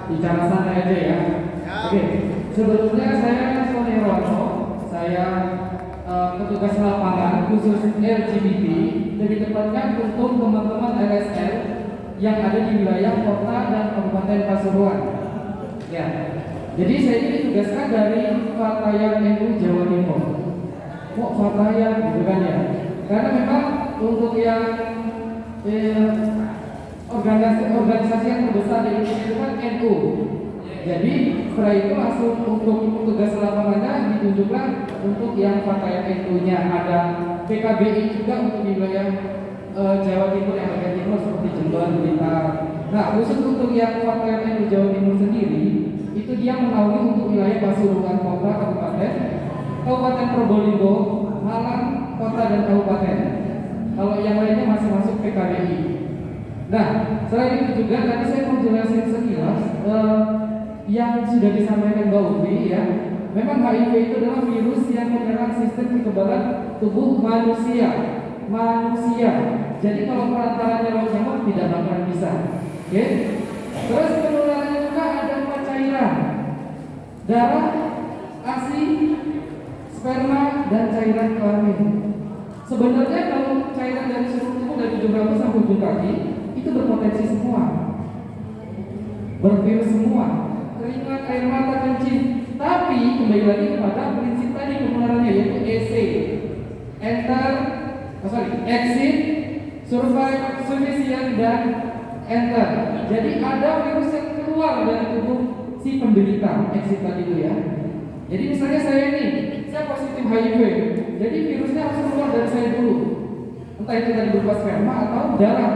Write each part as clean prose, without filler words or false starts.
bicara santai aja ya. Oke, sebelumnya saya Sony Herwanto, saya petugas lapangan khusus LGBT, lebih tepatnya untuk teman-teman LSL yang ada di wilayah kota dan Kabupaten Pasuruan. Ya, jadi saya ini ditugaskan dari Fatayat NU Jawa Timur. Kok Fatayat gitu kan ya? Karena memang untuk yang organisasi yang terbesar di Indonesia itu kan NU. Jadi setelah itu langsung untuk tugas lapangannya ditunjukkan untuk yang Fatayat NU-nya. Ada PKBI juga untuk di wilayah Jawa Timur yang bagian timur seperti Jember, Blitar. Nah, khusus untuk yang Fatayat NU Jawa Timur sendiri, itu dia menaungi untuk wilayah Pasuruan kota, Kabupaten Probolinggo, Malang kota dan kabupaten. Kalau yang lainnya masih masuk PKBI. Nah, selain itu juga tadi saya mau jelasin sekilas yang sudah disampaikan Mbak Ufi ya. Memang HIV itu adalah virus yang menyerang sistem kekebalan tubuh manusia. Jadi kalau perantaranya lewat nyamuk tidak bakalan bisa. Oke? Terus penularannya juga ada 4 cairan: darah, ASI, sperma, dan cairan kelamin. Sebenarnya kalau cairan dari seluruh tubuh dari ujung rambut sampai ujung kaki itu berpotensi semua, bervirus semua, keringat, air mata, kencing. Tapi kembali lagi kepada prinsip tadi penularannya, yaitu exit, survive, sufficient, dan enter. Jadi ada virus yang keluar dari tubuh si penderita, exit tadi itu ya. Jadi misalnya saya positif HIV, jadi virusnya harus keluar dari saya dulu, entah itu tadi berupa sperma atau darah.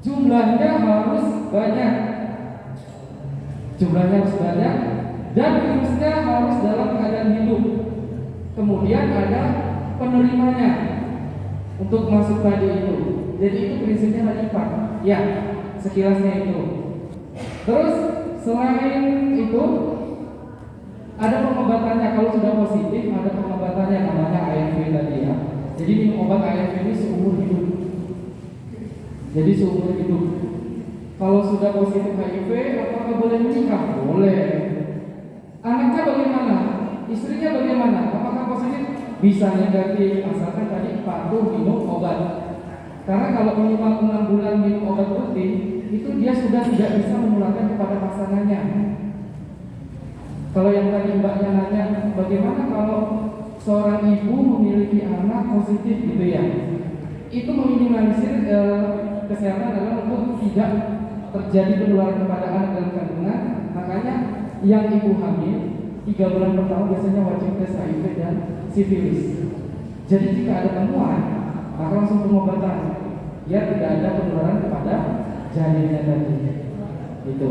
Jumlahnya harus banyak, dan virusnya harus dalam keadaan hidup. Kemudian ada penerimanya untuk masuk tadi itu. Jadi itu prinsipnya lagi Pak. Ya, sekilasnya itu. Terus selain itu ada pengobatannya. Kalau sudah positif ada pengobatannya, namanya ARV tadi ya. Jadi minum obat ARV ini seumur hidup. Kalau sudah positif HIV, apakah boleh menikah? Boleh. Anaknya bagaimana? Istrinya bagaimana? Apakah positif? Bisa negatif, asalkan tadi patuh minum obat. Karena kalau minimal 6 bulan minum obat rutin, itu dia sudah tidak bisa menularkan kepada pasangannya. Kalau yang tadi mbaknya nanya, bagaimana kalau seorang ibu memiliki anak positif gitu ya? Itu meminimalisir kesehatan adalah untuk tidak terjadi penularan kepada anak dalam kandungan. Makanya yang ibu hamil 3 bulan pertama biasanya wajib tes HIV dan sifilis. Jadi jika ada temuan, maka langsung pengobatan biar tidak ada penularan kepada janinnya tadi. Itu.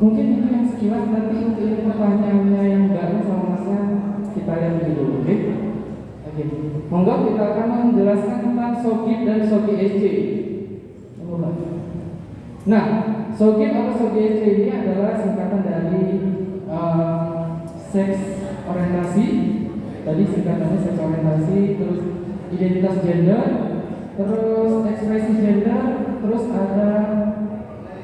Mungkin itu yang sekilas. Nanti untuk pertanyaannya yang baru sama masnya kita lihat dulu, oke? Oke. Monggo kita akan menjelaskan tentang SOGIP dan SOGI-SC. Nah, SOGIP atau SOGI-SC ini adalah singkatan dari seks orientasi. Tadi singkatannya seks orientasi, terus identitas gender, terus ekspresi gender, terus ada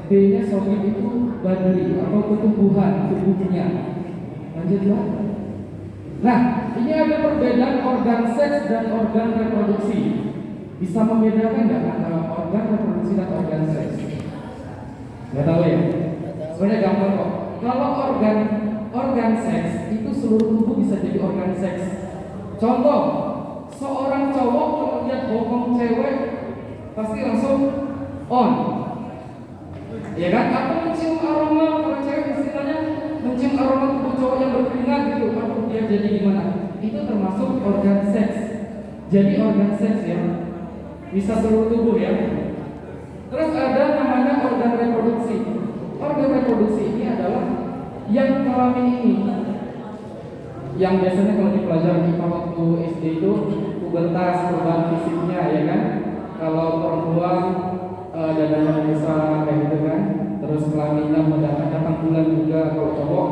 B-nya SOGIP itu body atau ketubuhan tubuhnya. Lanjut lah. Nah, ini ada perbedaan organ seks dan organ reproduksi. Bisa membedakan nggak antara organ reproduksi dan organ seks? Nggak tahu ya? Sebenarnya gampang kok. Kalau organ seks itu seluruh tubuh bisa jadi organ seks. Contoh, seorang cowok kalau lihat bokong cewek pasti langsung on. Ya kan? Atau mencium aroma, kalau cewek istilahnya mencium aroma tubuh cowok yang berkeringat gitu, atau dia jadi gimana? Itu termasuk organ seks. Jadi organ seks ya, bisa seluruh tubuh ya. Terus ada namanya organ reproduksi. Organ reproduksi ini adalah yang kelamin ini, yang biasanya kalau dipelajari kita waktu SD itu pubertas, perubahan fisiknya ya kan. Kalau perempuan dadanya besar kayak gitu kan. Terus kelaminnya datang bulan juga. Kalau cowok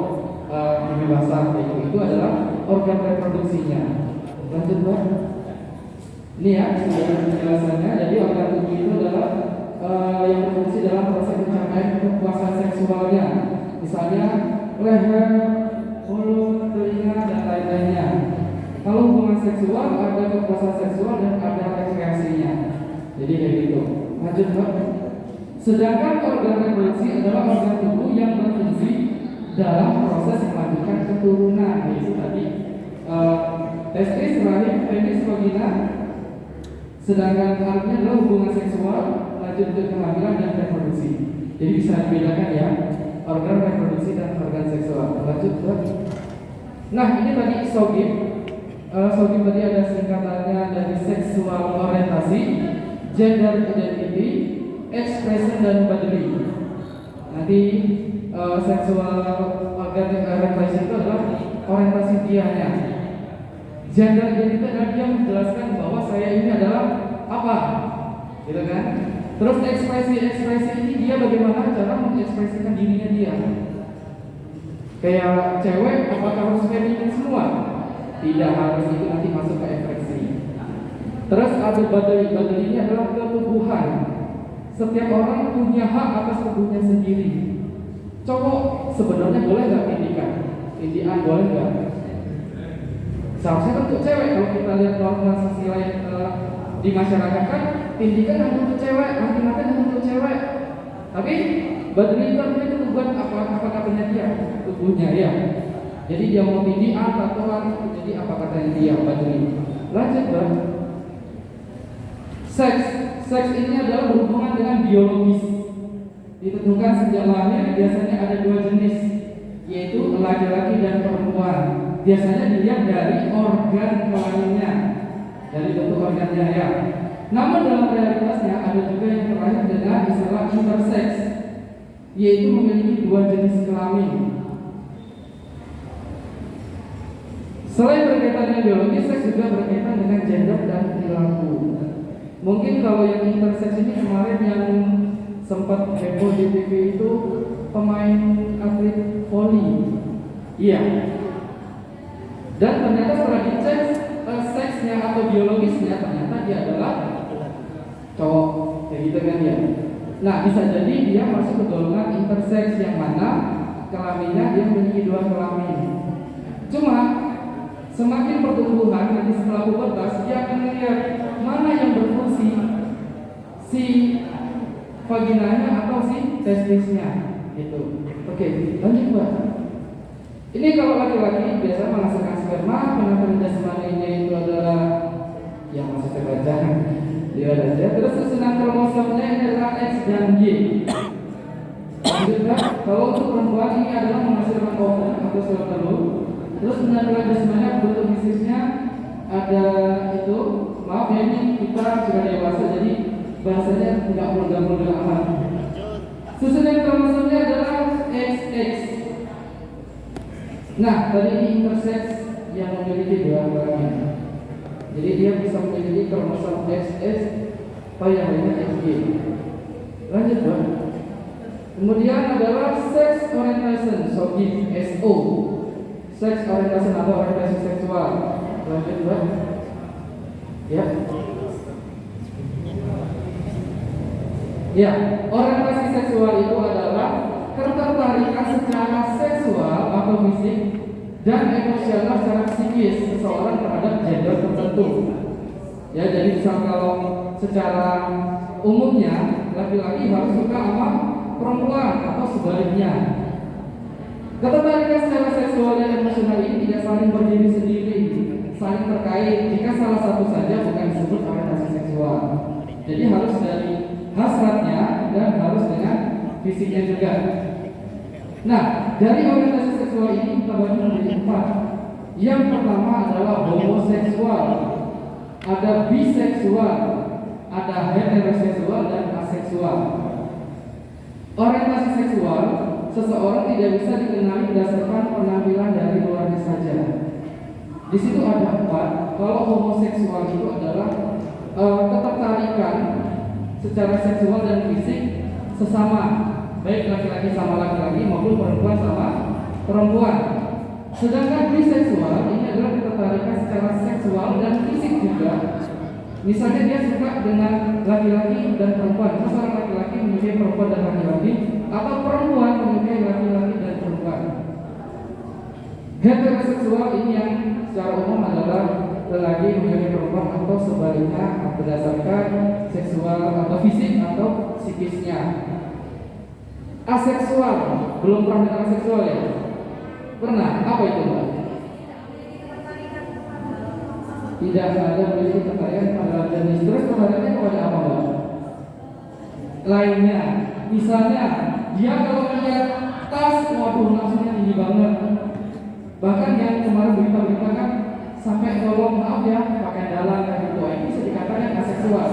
lebih basah kayak gitu. Itu adalah organ reproduksinya. Lanjut Bang. Ini ya penjelasannya. Jadi organ tubuh itu adalah yang berfungsi dalam proses pencapaian kepuasan leher, mulut, telinga, dan lain-lainnya. Kalau hubungan seksual ada kepuasan seksual dan ada rekreasinya. Jadi kayak gitu. Lanjut Pak. Sedangkan organ reproduksi adalah organ tubuh yang berfungsi dalam proses melanjutkan keturunan. Yaitu tadi testis, rahim, penis, vagina. Sedangkan artinya adalah hubungan seksual, lanjut ke kehamilan dan reproduksi. Jadi bisa dibedakan ya, organ reproduksi dan organ seksual. Lanjut Pak. Nah ini tadi SOGIP. SOGIP tadi ada singkatannya dari seksual orientasi, gender identity, expression dan bodily. Nanti seksual orientasi itu adalah orientasi dianya. Gender identity adalah dia menjelaskan bahwa saya ini adalah apa, gitu kan? Terus ekspresi ini dia bagaimana cara mengekspresikan dirinya dia. Kayak cewek, apakah harus feminin semua? Tidak harus, itu nanti masuk ke ekspresi. Terus ada badai ini adalah ketubuhan. Setiap orang punya hak atas tubuhnya sendiri. Cowok sebenarnya boleh nggak tindikan? Tindikan boleh nggak? Seharusnya kan untuk cewek. Kalau kita lihat normalisasi lain di masyarakat kan tindikan hanya untuk cewek, mati-matian hanya untuk cewek. Tapi badai itu artinya ketubuhan apa katanya dia, tubuhnya ya. Jadi dia mau tindikan tatoan, jadi apa katanya dia badai. Lanjut Bang. Seks ini adalah berhubungan dengan biologis. Ditentukan sejak lahir, biasanya ada dua jenis, yaitu laki-laki dan perempuan. Biasanya dilihat dari organ kelaminnya, dari bentuk organnya ya. Namun dalam realitasnya ada juga yang terlahir dengan istilah intersex, yaitu memiliki dua jenis kelamin. Selain berkaitan dengan biologi, seks juga berkaitan dengan gender dan perilaku. Mungkin kalau yang intersex ini kemarin yang sempat heboh di TV itu pemain atlet voli. Iya. Dan ternyata setelah dicek seksnya atau biologisnya ternyata dia adalah cowok, kayak gitu kan ya. Nah bisa jadi dia masuk ke golongan intersex yang mana kelaminnya dia memiliki dua kelamin. Cuma semakin pertumbuhan nanti setelah pubertas dia akan melihat mana yang berfungsi, si vaginanya atau si testisnya gitu. Oke, lanjut Mbak. Ini kalau laki-laki biasa menghasilkan sperma, penampilan jasmaninya itu adalah yang masih terbaca dia ada. Terus susunan kromosomnya ini adalah X dan Y. Lanjut Mbak. Kalau untuk perempuan ini adalah menghasilkan ovum atau sel telur. Terus penampilan jasmaninya bentuk fisiknya ada itu. Maaf ya ini kita sudah dewasa jadi bahasanya tidak mudah-mudah amat. Susunan kromosomnya adalah XX. Nah, tadi ini intersex yang memiliki dua kelamin. Jadi dia bisa memiliki kromosom XX, yang lainnya XY. Lanjut Bang. Kemudian adalah sex orientation, SO. Sex orientation atau orientasi seksual. Lanjut Bang. Ya. Ya, orientasi seksual itu adalah ketertarikan secara seksual atau fisik dan emosional secara psikis seseorang terhadap gender tertentu. Ya, jadi misal kalau secara umumnya laki-laki harus suka sama perempuan atau sebaliknya. Ketertarikan secara seksual dan emosional ini tidak saling berdiri sendiri, saling terkait jika salah satu saja bukan disebut orientasi seksual. Jadi harus dari hasratnya dan harus dengan fisiknya juga. Nah, dari orientasi seksual ini kita bagi menjadi 4. Yang pertama adalah homoseksual, ada biseksual, ada heteroseksual dan aseksual. Orientasi seksual seseorang tidak bisa dikenali berdasarkan penampilan dari luarnya saja. Di situ ada 4. Kalau homoseksual itu adalah ketertarikan secara seksual dan fisik sesama, baik laki-laki sama laki-laki maupun perempuan sama perempuan. Sedangkan biseksual ini adalah ketertarikan secara seksual dan fisik juga. Misalnya dia suka dengan laki-laki dan perempuan, misalnya laki-laki menyukai perempuan dan laki-laki, atau perempuan menyukai laki-laki dan perempuan. Heteroseksual ini yang secara umum adalah lelaki memiliki perempuan atau sebaliknya berdasarkan seksual atau fisik atau psikisnya. Aseksual, belum pernah dengar aseksual ya? Pernah? Apa itu, Mbak? Tidak ada memiliki ketertarikan pada jenis. Terus tertariknya kepada apa, Mbak? Lainnya, misalnya dia kalau melihat tas, waduh langsungnya tinggi banget. Bahkan yang kemarin berita-berita kan sampai tolong maaf ya pakai dalam kayak gitu, ini bisa dikatakan aseksual.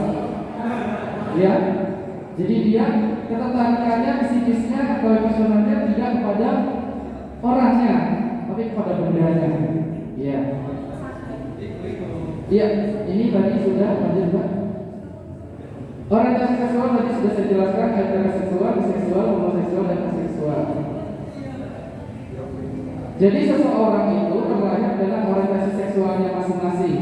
Ya, jadi dia ketertarikannya, psikisnya, atau emosionalnya tidak kepada orangnya, tapi kepada bendanya. Ya. Iya, ini tadi sudah lanjut, Pak. Orientasi seksual tadi sudah saya jelaskan, heteroseksual, biseksual, homoseksual, dan aseksual. Jadi seseorang itu terlahir dengan orientasi seksualnya masing-masing.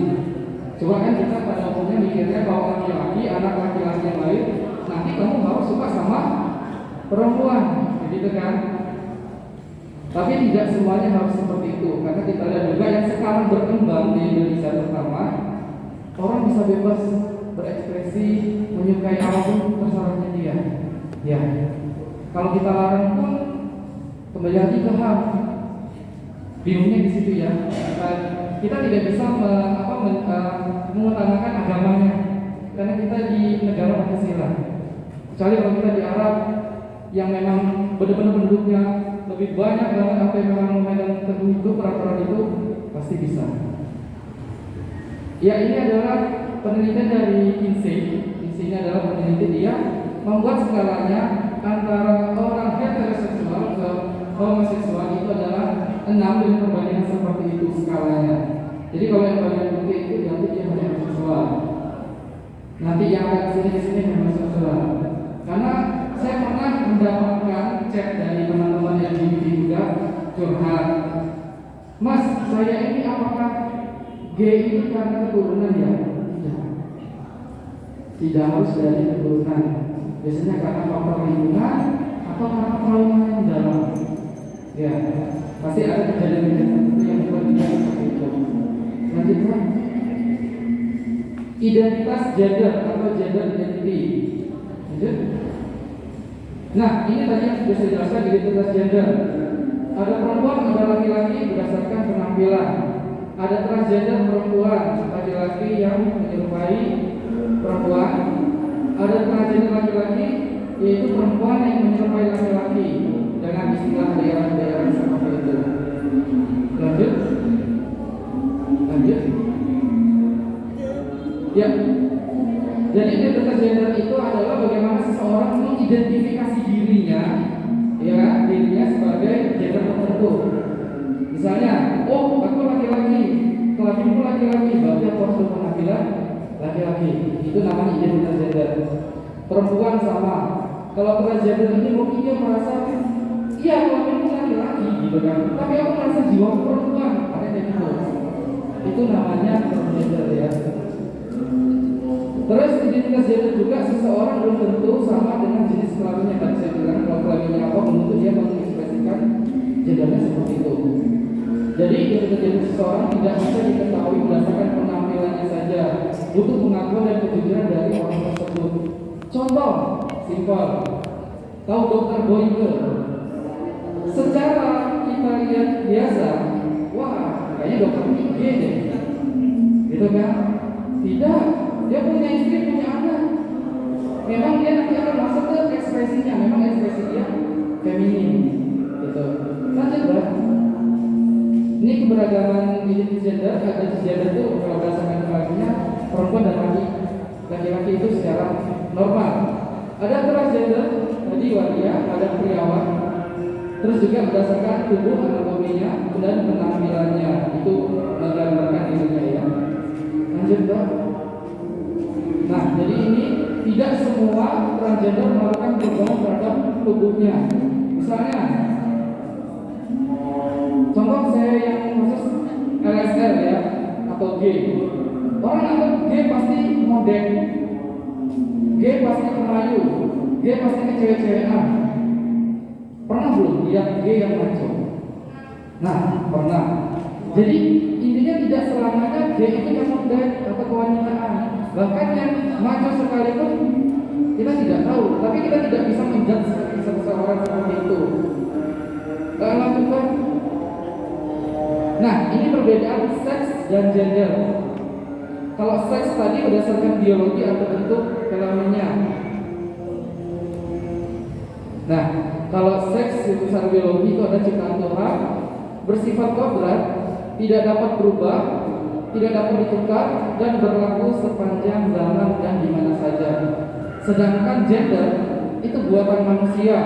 Coba kan kita pada umumnya mikirnya kalau laki-laki, anak laki-laki yang lain, nanti kamu harus suka sama perempuan, begitu kan? Tapi tidak semuanya harus seperti itu, karena kita lihat juga yang sekarang berkembang di Indonesia terutama, orang bisa bebas berekspresi, menyukai apapun terserahnya dia. Ya, kalau kita larang pun kembali lagi ke HAM. Bingungnya di situ ya. Kita tidak bisa mengutamakan agamanya, karena kita di negara Pancasila. Kecuali kalau kita di Arab yang memang benar-benar penduduknya lebih banyak banget, apa yang memang memegang teguh itu peraturan itu pasti bisa. Ya, ini adalah penelitian dari Kinsey. Kinsey ini adalah peneliti, dia membuat skalanya antara orang heteroseksual ke homoseksual itu adalah 6 dengan perbandingan seperti itu skalanya. Jadi kalau yang bagian putih itu nanti dia homoseksual, nanti yang ada kesini homoseksual. Karena saya pernah mendapatkan chat dari teman-teman yang juga curhat, Mas, saya ini apakah gay itu karena keturunan ya? Tidak harus dari keturunan. Biasanya karena faktor lingkungan atau karena trauma yang dalam. Ya, pasti ada kejadian-kejadian tertentu yang membuat dia seperti itu. Selanjutnya, identitas gender atau gender identity. Lanjut. Nah, ini tadi yang sudah saya jelaskan, identitas gender. Ada perempuan, ada laki-laki berdasarkan penampilan. Ada transgender perempuan, laki-laki yang menyerupai perempuan. Ada transgender laki-laki, yaitu perempuan yang menyerupai laki-laki dengan istilah daerah-daerah seperti itu. Lanjut. Ya. Jadi identitas gender itu adalah bagaimana seseorang mengidentifikasi dirinya, ya, dirinya sebagai gender tertentu. Misalnya, oh, aku laki-laki, kelaminku laki-laki, berarti aku harus berpenampilan laki-laki. Itu namanya identitas gender. Perempuan sama. Kalau transgender ini mungkin dia merasa, iya, kelaminku laki-laki, gitu kan. Tapi aku merasa jiwa perempuan, ada yang gitu. Itu namanya transgender ya. Terus identitas gender juga seseorang belum tentu sama dengan jenis kelaminnya. Tadi saya bilang kalau kelaminnya apa belum tentu dia mengekspresikan gendernya seperti itu. Jadi identitas gender seseorang tidak bisa diketahui berdasarkan penampilannya saja, butuh pengakuan dan kejujuran dari orang tersebut. Contoh simpel, tahu dokter Boyke? Secara kita lihat biasa, wah kayaknya dokter ini gay deh, gitu kan? Tidak, dia punya istri, punya anak. Memang dia nanti akan masuk ke ekspresinya, memang ekspresi dia feminin, gitu. Lanjut, Bro. Ini keberagaman identitas gender, ada gender itu kalau berdasarkan kelaminnya perempuan dan laki-laki itu secara normal. Ada transgender, tadi waria, ada priawan. Terus juga berdasarkan tubuh anatominya dan penampilannya itu menggambarkan dirinya ya. Lanjut, Bro. Nah, jadi ini tidak semua transgender melakukan perubahan terhadap tubuhnya. Misalnya, contoh saya yang khusus LSR ya, atau gay. Orang anggap gay pasti model, gay pasti kemayu, gay pasti kecewek-cewekan. Pernah belum lihat gay yang maco? Nah, pernah. Jadi intinya tidak selamanya dia itu memang baik atau kewanitaan. Bahkan yang maco sekalipun kita tidak tahu, tapi kita tidak bisa menjudge seseorang seperti itu. Lanjutkan. Nah, ini perbedaan seks dan gender. Kalau seks tadi berdasarkan biologi atau bentuk kelaminnya. Nah, kalau seks secara biologi itu ada ciptaan Tuhan, bersifat kodrat, tidak dapat berubah, tidak dapat ditukar, dan berlaku sepanjang zaman dan di mana saja. Sedangkan gender itu buatan manusia,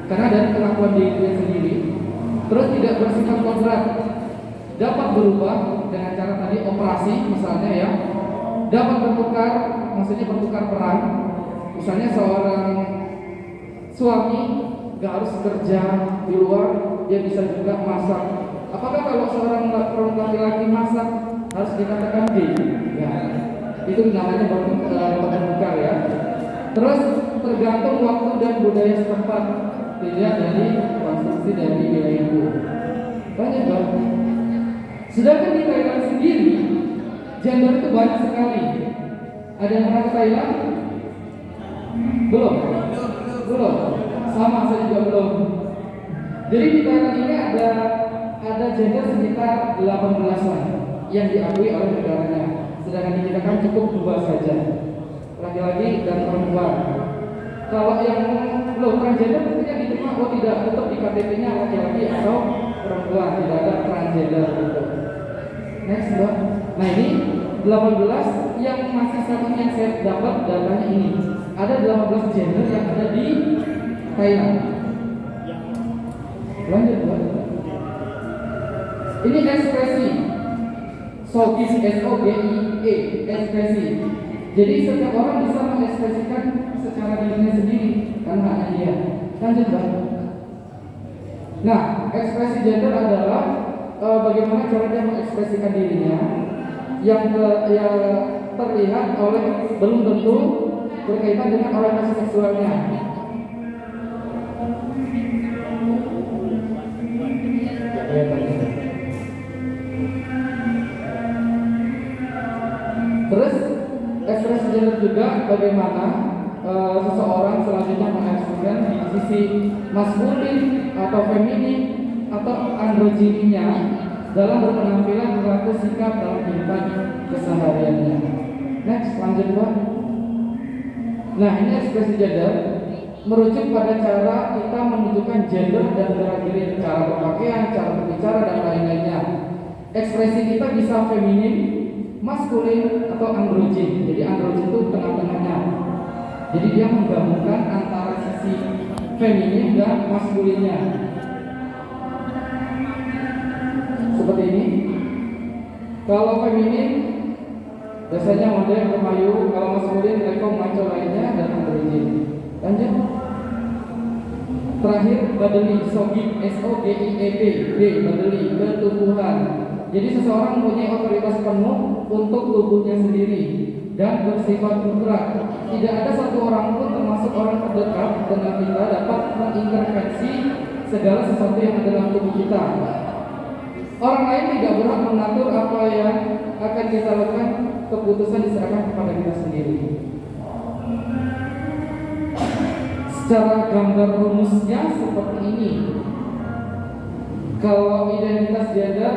karena dari kelakuan dirinya sendiri. Terus tidak bersifat kodrat, dapat berubah dengan cara tadi operasi misalnya ya, dapat bertukar, maksudnya bertukar peran. Misalnya seorang suami gak harus kerja di luar, dia bisa juga masak. Apakah kalau seorang laki-laki masak harus dikatakan gay? Ya, itu namanya bertukar ya. Terus tergantung waktu dan budaya setempat, tidak dari konstruksi dari wilayah itu. Banyak banget. Sedangkan di Thailand sendiri, gender itu banyak sekali. Ada yang pernah ke Thailand? Belum? Belum. Sama, saya juga belum. Jadi di Thailand ini ada gender sekitar 18-an yang diakui oleh negaranya. Sedangkan di kita kan cukup 2 saja, laki-laki dan perempuan. Kalau yang belum transgender tentunya diterima, tidak tetap di KTP-nya laki-laki atau perempuan, tidak ada transgender gitu. Next, Mbak. Nah, ini 18 yang masih satu yang saya dapat datanya ini. Ada 18 gender yang ada di Thailand. Lanjut, Mbak. Ini ekspresi. Sogis, S-O-G-I-E, ekspresi. Jadi setiap orang bisa mengekspresikan secara dirinya sendiri, kan haknya dia. Lanjut, Mbak. Nah, ekspresi gender adalah bagaimana cara dia mengekspresikan dirinya yang terlihat oleh belum tentu berkaitan dengan orientasi seksualnya. Terus ekspresi gender juga bagaimana seseorang selanjutnya mengekspresikan sisi maskulin atau feminin atau androgyninya dalam berpenampilan, berlaku, sikap dalam kehidupan kesehariannya. Next, lanjut, Pak. Nah, ini ekspresi gender merujuk pada cara kita menunjukkan gender dan gerak diri, cara berpakaian, cara berbicara dan lain-lainnya. Ekspresi kita bisa feminin, maskulin atau androgyn. Jadi androgyn itu tengah-tengahnya. Jadi dia menggabungkan antara sisi feminin dan maskulinnya. Seperti ini. Kalau feminin biasanya model Remayu, kalau maskulin Rekom, maco lainnya dan androgyn. Lanjut. Terakhir badeli, sogib, S-O-G-I-E-B, B, badeli, ketubuhan. Jadi seseorang mempunyai otoritas penuh untuk tubuhnya sendiri dan bersifat mutlak. Tidak ada satu orang pun termasuk orang terdekat dengan kita dapat mengintervensi segala sesuatu yang ada dalam tubuh kita. Orang lain tidak berhak mengatur apa yang akan kita lakukan, keputusan diserahkan kepada kita sendiri. Secara gambar rumusnya seperti ini. Kalau identitas gender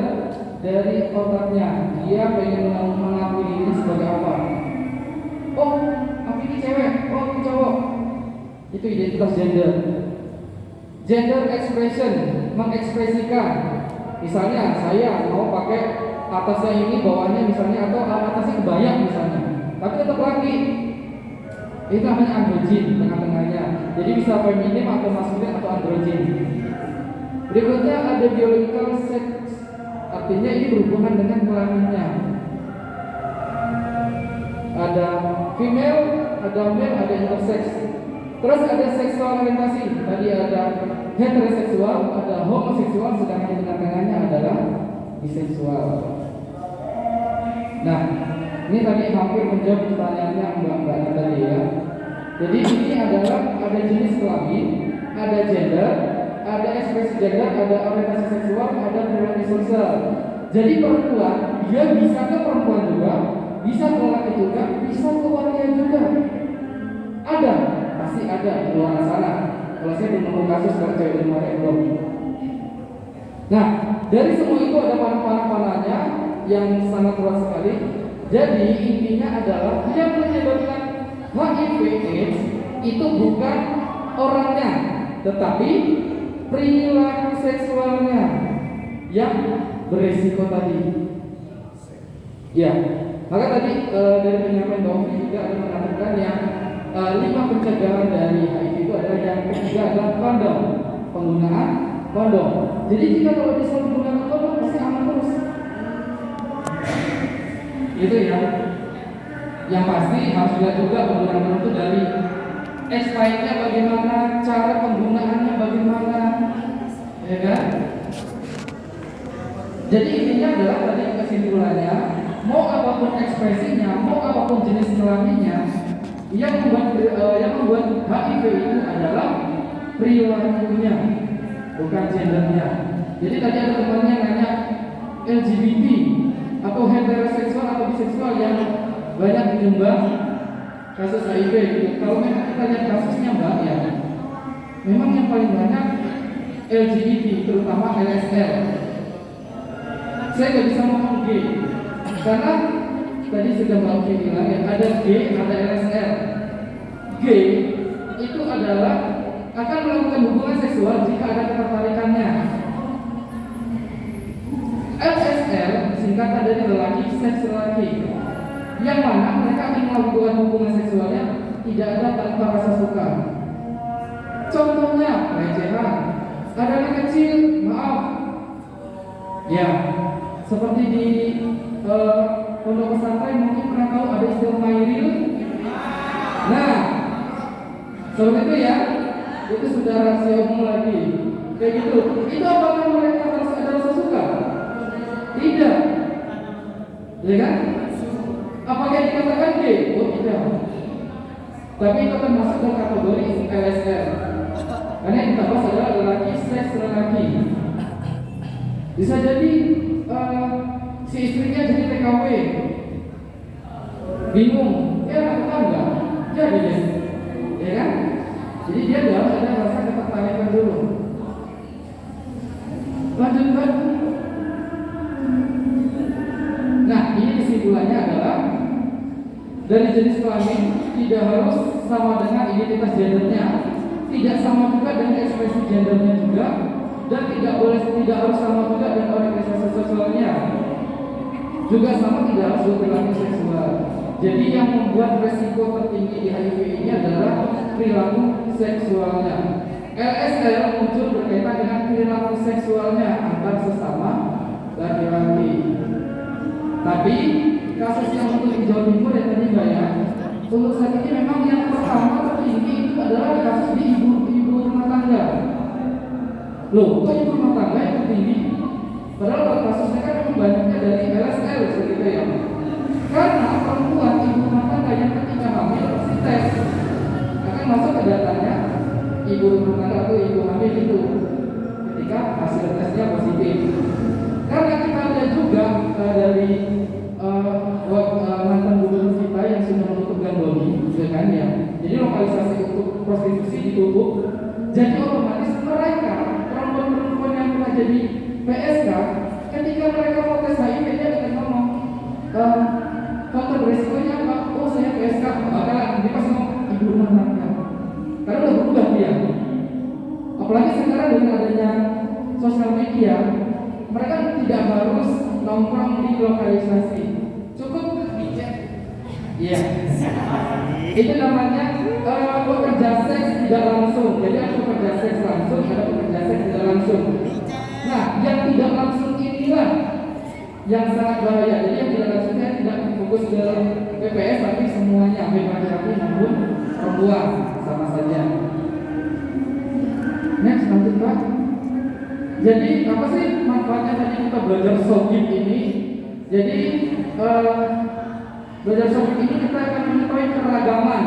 dari otaknya, dia pengen mengakui diri sebagai apa? Oh, aku ini cewek, oh aku cowok. Itu identitas gender. Gender expression, mengekspresikan. Misalnya saya mau pakai atasnya ini, bawahnya misalnya, atau atasnya kebaya misalnya, tapi tetap laki. Itu namanya androgyn, tengah-tengahnya. Jadi bisa feminim atau maskulin atau androgyn. Berikutnya ada biological sex, artinya ini berhubungan dengan kelaminnya. Ada female, ada male, ada intersex. Terus ada seksual orientasi. Tadi ada heteroseksual, ada homoseksual, sedangkan di tengah-tengahnya adalah biseksual. Nah, ini tadi hampir menjawab pertanyaannya Mbak tadi ya. Jadi ini adalah ada jenis kelamin, ada gender, ada ekspresi gender, ada orientasi seksual, ada perilaku sosial. Jadi perempuan, dia bisa ke perempuan juga, bisa ke laki juga, bisa ke wanita juga. Ada, pasti ada di luar sana. Kalau saya belum nemu kasus kalau cewek di luar belum. Nah, dari semua itu ada panah-panahnya yang sangat kuat sekali. Jadi intinya adalah yang menyebabkan HIV/AIDS itu bukan orangnya, tetapi perilaku seksualnya yang beresiko tadi. Ya, maka tadi dari penyampaian Domi juga ada mengatakan yang 5 pencegahan dari HIV itu adalah yang ketiga adalah kondom, penggunaan kondom. Jadi jika kalau bisa menggunakan kondom pasti aman terus. Itu ya. Yang pasti harus dilihat juga penggunaan kondom itu dari expirednya bagaimana, cara penggunaannya bagaimana, ya kan? Jadi intinya adalah tadi kesimpulannya, mau apapun ekspresinya, mau apapun jenis kelaminnya, yang membuat HIV itu adalah perilakunya, bukan gendernya. Jadi tadi ada temannya nanya LGBT atau heteroseksual atau biseksual yang banyak menyumbang kasus HIV gitu. Kalau memang kita lihat kasusnya Mbak ya, memang yang paling banyak LGBT, terutama LSL. Saya nggak bisa ngomong G, karena tadi sudah Mbak Oki bilang ya, ada G, ada LSL. G itu adalah akan melakukan hubungan seksual jika ada ketertarikannya. LSL singkatan dari lelaki, seks lelaki, yang mana mereka akan melakukan hubungan seksualnya tidak ada tanpa rasa suka. Contohnya pelecehan, ada anak kecil, maaf, ya, seperti di pondok pesantren mungkin pernah tahu ada istilah mairil. Nah, seperti itu ya, itu sudah rahasia umum lagi. Kayak gitu. Itu apakah mereka harus ada rasa suka? Tidak, ya kan? Apakah dikatakan gay? Oh tidak. Tapi itu akan masuk dalam kategori LSM. Karena yang kita bahas adalah lelaki, seks lelaki. Bisa jadi si istrinya jadi TKW, bingung, ya tetangga, jadi deh, ya kan? Jadi dia harus ada rasa ketertarikan dulu. Lanjutkan. Nah, ini kesimpulannya adalah dari jenis kelamin tidak harus sama dengan identitas gendernya, tidak sama juga dengan ekspresi gendernya juga, dan tidak harus sama juga dengan orientasi seksualnya, juga sama tidak harus berperilaku seksual. Jadi yang membuat resiko tertinggi di HIV ini adalah perilaku seksualnya. LSL muncul berkaitan dengan perilaku seksualnya antar sesama laki-laki. Tapi kasus yang untuk di Jawa Timur yang tadi banyak, untuk saat ini memang yang pertama tertinggi itu adalah kasus di ibu rumah tangga. Loh, kok ibu rumah tangga yang tertinggi? Padahal kasusnya kan memang banyaknya dari LSL seperti ya. Karena perempuan ibu rumah tangga yang ketika hamil pasti tes akan masuk ke datanya ibu rumah tangga atau ibu hamil itu ketika hasil tesnya positif. Karena kita lihat juga dari mantan gubernur kita yang sudah menutup Gandoli, gitu kan ya. Jadi lokalisasi untuk prostitusi ditutup. Jadi otomatis mereka perempuan-perempuan yang pernah jadi PSK, ketika mereka mau tes HIV dia akan ngomong faktor beresikonya apa? Oh saya PSK, bakalan dia pasti ngomong ibu rumah tangga. Karena udah berubah dia. Apalagi sekarang dengan adanya sosial media, mereka tidak harus nongkrong di lokalisasi, cukup dicek. Iya. Itu namanya pekerja seks tidak langsung. Jadi ada pekerja seks langsung, ada pekerja seks tidak langsung. Nah, yang tidak langsung inilah yang sangat bahaya. Jadi yang tidak langsungnya tidak fokus ke PPS, tapi semuanya baik laki-laki maupun perempuan sama saja. Next, lanjut Pak. Jadi apa sih manfaatnya tadi kita belajar sogip ini? Jadi belajar sogip ini kita akan mengetahui keragaman.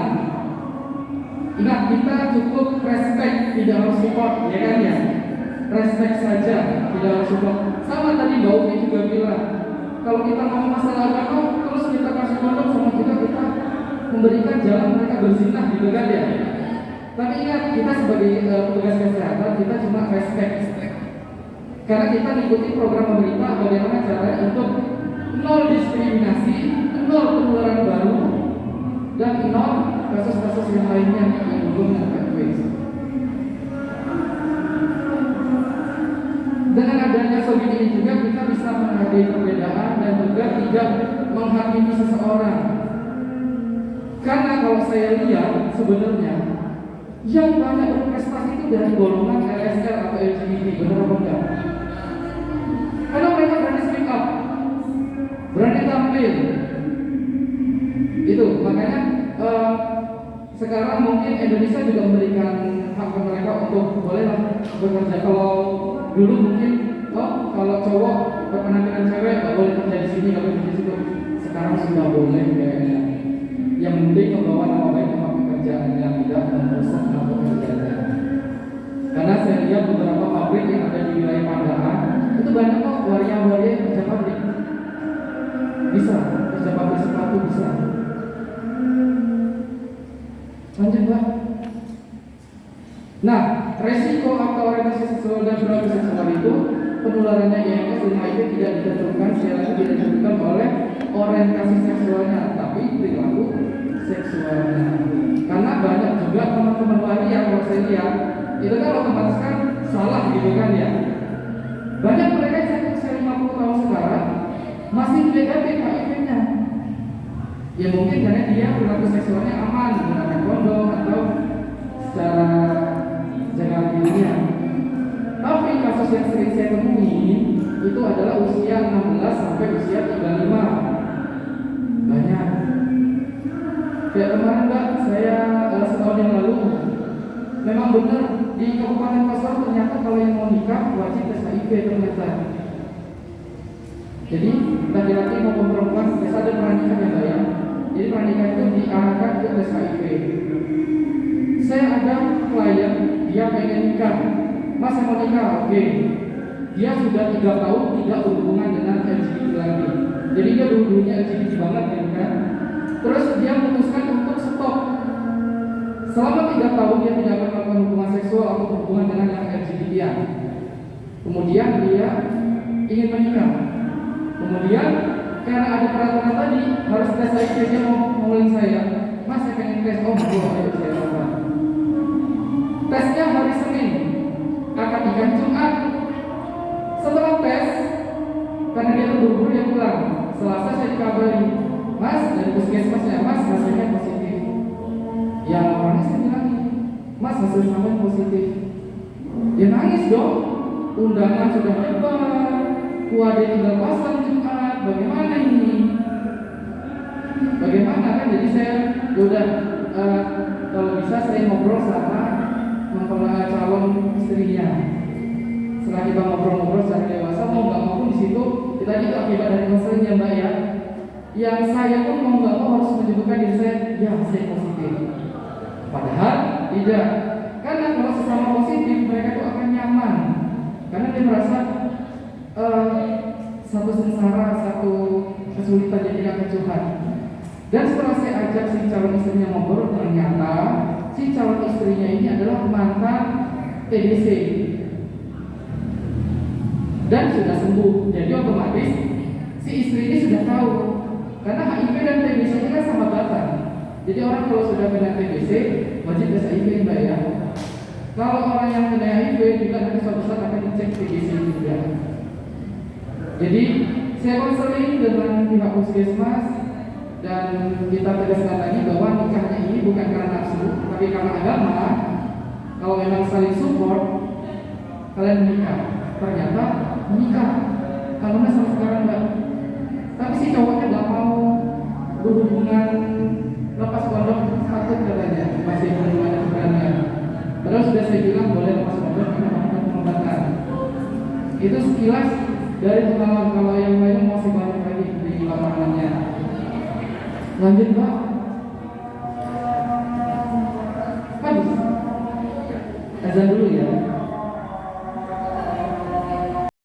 Ingat, kita cukup respect, tidak harus support, ya kan ya? respect saja, tidak harus support. Sama tadi Mbak Ufi juga bilang, kalau kita ngomong masalah agama, terus kita kasih kondom sama kita memberikan jalan mereka berzinah gitu kan ya. Tapi ingat, kita sebagai petugas kesehatan, kita cuma respect. Karena kita mengikuti program pemerintah bagaimana caranya untuk nol diskriminasi, nol penularan baru, dan nol kasus-kasus yang lainnya yang belum HIV. Dengan adanya SOGID ini juga kita bisa menghargai perbedaan dan juga tidak menghakimi seseorang. Karena kalau saya lihat sebenarnya yang banyak berprestasi itu dari golongan LSL atau LGBT, benar apa enggak? Karena mereka berani speak up, berani tampil. Itu makanya sekarang mungkin Indonesia juga memberikan hak ke mereka untuk bolehlah bekerja. Kalau dulu mungkin kalau cowok berpenampilan cewek nggak boleh kerja di sini, nggak boleh di situ. Sekarang sudah boleh kayaknya. Yang penting membawa nama baik sama pekerjaannya, tidak merusak nama pekerjaannya. Karena saya lihat beberapa pabrik yang ada di wilayah Pandaan itu banyak kok waria-waria yang kerja pabrik. Bisa kerja pabrik sepatu bisa. Lanjut Pak. Nah, resiko atau orientasi seksual dan perilaku seksual itu penularannya IMS dan HIV tidak ditentukan secara ditentukan oleh orientasi seksualnya, tapi perilaku seksualnya. Karena banyak juga teman-teman waria kalau saya lihat itu kan otomatis kan salah gitu kan ya. Banyak mereka yang usia 50 tahun sekarang masih negatif HIV-nya. Ya mungkin karena dia perilaku seksualnya aman, menggunakan kondom atau secara jaga dirinya. Tapi kasus yang sering saya temui itu adalah usia 16 sampai usia 35. Banyak. Kayak kemarin Mbak, saya setahun yang lalu memang benar di Kabupaten Pasar ternyata kalau yang mau nikah wajib tes HIV ternyata. Jadi laki-laki maupun perempuan biasa ada pernikahan ya Mbak ya. Jadi pernikahan itu diarahkan untuk tes HIV. Saya ada klien dia pengen nikah, Mas saya mau nikah, oke. Dia sudah 3 tahun tidak berhubungan dengan LGBT lagi. Jadi dia dulunya LGBT banget gitu kan. Terus dia memutuskan untuk stop. Selama 3 tahun dia tidak melakukan hubungan seksual atau hubungan dengan yang LGBT-an. Kemudian dia ingin menikah. Kemudian karena ada peraturan tadi harus tes HIV, dia mau ngomongin saya, Mas saya pengen tes, oh ayo saya coba. Tesnya hari Senin, akad nikah Jumat. Setelah tes, karena dia terburu-buru dia pulang. Selasa saya dikabari, Mas dari puskesmasnya, Mas hasilnya positif. Ya orangnya saya bilang, Mas hasil sampel positif. Dia nangis dong. Undangan sudah hebat, kuade tinggal pasang Jumat. Bagaimana ini? Bagaimana kan? Jadi saya udah kalau bisa saya ngobrol sama mempelai calon istrinya. Setelah kita ngobrol-ngobrol secara dewasa, mau nggak mau pun di situ kita itu akibat dari konseling ya Mbak ya. Yang saya pun mau nggak mau harus menyebutkan diri saya, ya saya positif. Padahal tidak, karena kalau sesama positif mereka itu akan nyaman, karena dia merasa satu sengsara, satu kesulitan jadi akan curhat. Dan setelah saya ajak si calon istrinya ngobrol, ternyata si calon istrinya ini adalah mantan TBC dan sudah sembuh. Jadi otomatis si istri ini sudah tahu, karena HIV dan TBC ini kan sama batang. Jadi orang kalau sudah kena TBC wajib tes HIV Mbak ya. Kalau orang yang kena HIV juga nanti suatu saat akan dicek TBC juga. Jadi saya konseling dengan pihak puskesmas dan kita tegaskan lagi bahwa nikahnya ini bukan karena nafsu, tapi karena agama. Kalau memang saling support, kalian menikah. Ternyata menikah, karena sama sekarang Mbak. Tapi si cowoknya nggak mau berhubungan lepas kondom, takut katanya masih belum ada keberanian. Padahal sudah saya bilang boleh lepas kondom karena melakukan pengobatan. Itu sekilas dari pengalaman. Kalau yang lain masih banyak lagi di lapangannya. Lanjut Pak.